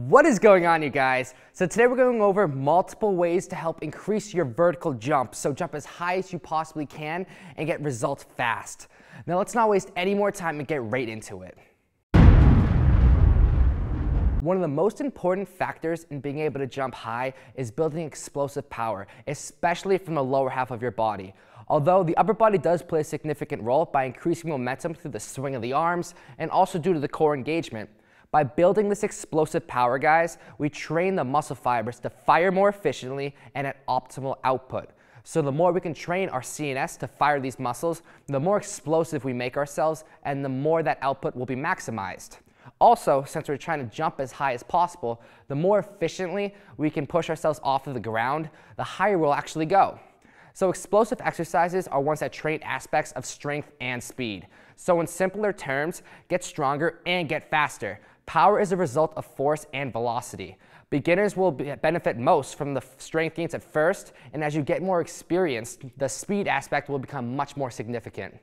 What is going on, you guys? So today we're going over multiple ways to help increase your vertical jump. So jump as high as you possibly can and get results fast. Now let's not waste any more time and get right into it. One of the most important factors in being able to jump high is building explosive power, especially from the lower half of your body. Although the upper body does play a significant role by increasing momentum through the swing of the arms and also due to the core engagement. By building this explosive power, guys, we train the muscle fibers to fire more efficiently and at optimal output. So the more we can train our CNS to fire these muscles, the more explosive we make ourselves and the more that output will be maximized. Also, since we're trying to jump as high as possible, the more efficiently we can push ourselves off of the ground, the higher we'll actually go. So explosive exercises are ones that train aspects of strength and speed. So in simpler terms, get stronger and get faster. Power is a result of force and velocity. Beginners will benefit most from the strength gains at first, and as you get more experienced, the speed aspect will become much more significant.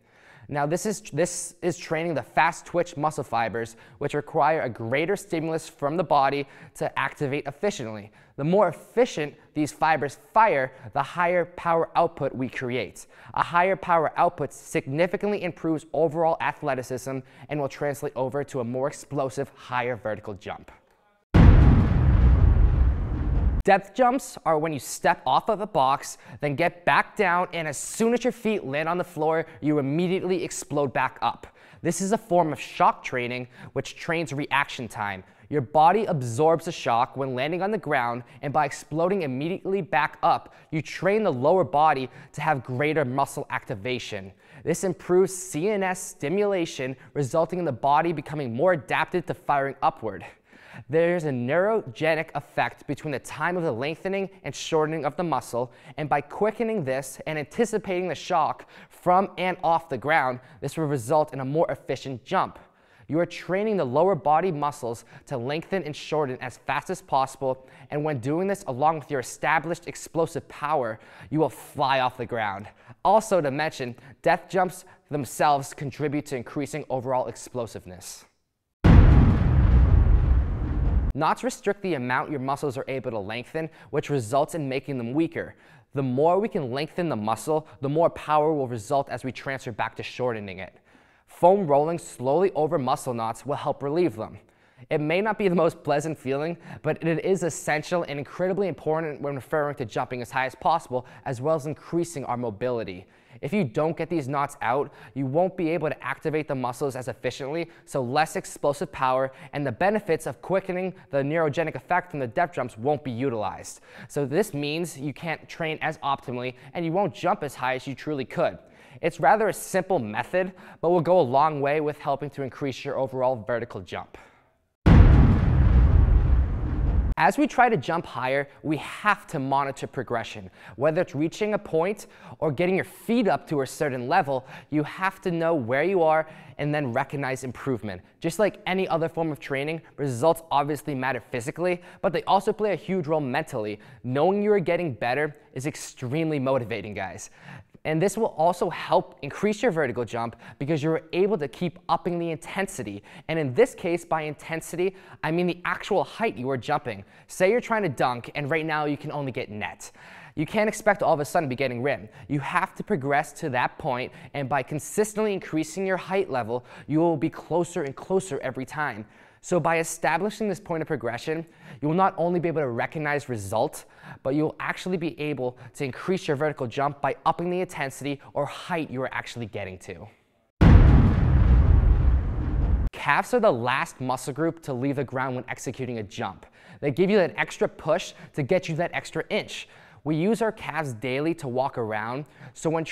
Now this is training the fast twitch muscle fibers, which require a greater stimulus from the body to activate efficiently. The more efficient these fibers fire, the higher power output we create. A higher power output significantly improves overall athleticism and will translate over to a more explosive, higher vertical jump. Depth jumps are when you step off of a box, then get back down, and as soon as your feet land on the floor, you immediately explode back up. This is a form of shock training, which trains reaction time. Your body absorbs a shock when landing on the ground, and by exploding immediately back up, you train the lower body to have greater muscle activation. This improves CNS stimulation, resulting in the body becoming more adapted to firing upward. There's a neurogenic effect between the time of the lengthening and shortening of the muscle, and by quickening this and anticipating the shock from and off the ground, this will result in a more efficient jump. You are training the lower body muscles to lengthen and shorten as fast as possible, and when doing this along with your established explosive power, you will fly off the ground. Also to mention, depth jumps themselves contribute to increasing overall explosiveness. Not to restrict the amount your muscles are able to lengthen, which results in making them weaker. The more we can lengthen the muscle, the more power will result as we transfer back to shortening it. Foam rolling slowly over muscle knots will help relieve them. It may not be the most pleasant feeling, but it is essential and incredibly important when referring to jumping as high as possible, as well as increasing our mobility. If you don't get these knots out, you won't be able to activate the muscles as efficiently, so less explosive power, and the benefits of quickening the neurogenic effect from the depth jumps won't be utilized. So this means you can't train as optimally, and you won't jump as high as you truly could. It's rather a simple method, but will go a long way with helping to increase your overall vertical jump. As we try to jump higher, we have to monitor progression. Whether it's reaching a point or getting your feet up to a certain level, you have to know where you are and then recognize improvement. Just like any other form of training, results obviously matter physically, but they also play a huge role mentally. Knowing you are getting better is extremely motivating, guys. And this will also help increase your vertical jump because you're able to keep upping the intensity. And in this case, by intensity, I mean the actual height you are jumping. Say you're trying to dunk and right now you can only get net. You can't expect all of a sudden to be getting rim. You have to progress to that point, and by consistently increasing your height level, you will be closer and closer every time. So by establishing this point of progression, you will not only be able to recognize results, but you will actually be able to increase your vertical jump by upping the intensity or height you are actually getting to. Calves are the last muscle group to leave the ground when executing a jump. They give you that extra push to get you that extra inch. We use our calves daily to walk around, so when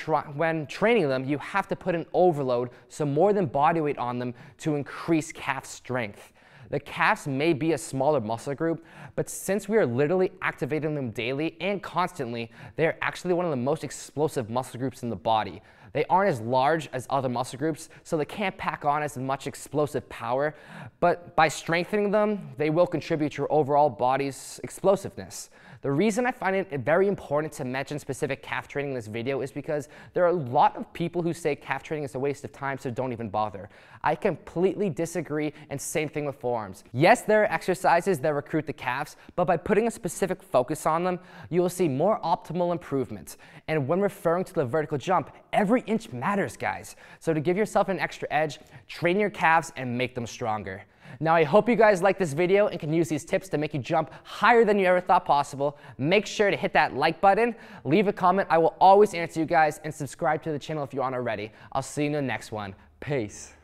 training them, you have to put an overload, so more than body weight on them to increase calf strength. The calves may be a smaller muscle group, but since we are literally activating them daily and constantly, they are actually one of the most explosive muscle groups in the body. They aren't as large as other muscle groups, so they can't pack on as much explosive power, but by strengthening them, they will contribute to your overall body's explosiveness. The reason I find it very important to mention specific calf training in this video is because there are a lot of people who say calf training is a waste of time, so don't even bother. I completely disagree, and same thing with forearms. Yes, there are exercises that recruit the calves, but by putting a specific focus on them, you will see more optimal improvements. And when referring to the vertical jump, every inch matters, guys. So to give yourself an extra edge, train your calves and make them stronger. Now, I hope you guys like this video and can use these tips to make you jump higher than you ever thought possible. Make sure to hit that like button, leave a comment. I will always answer you guys, and subscribe to the channel if you aren't already. I'll see you in the next one. Peace.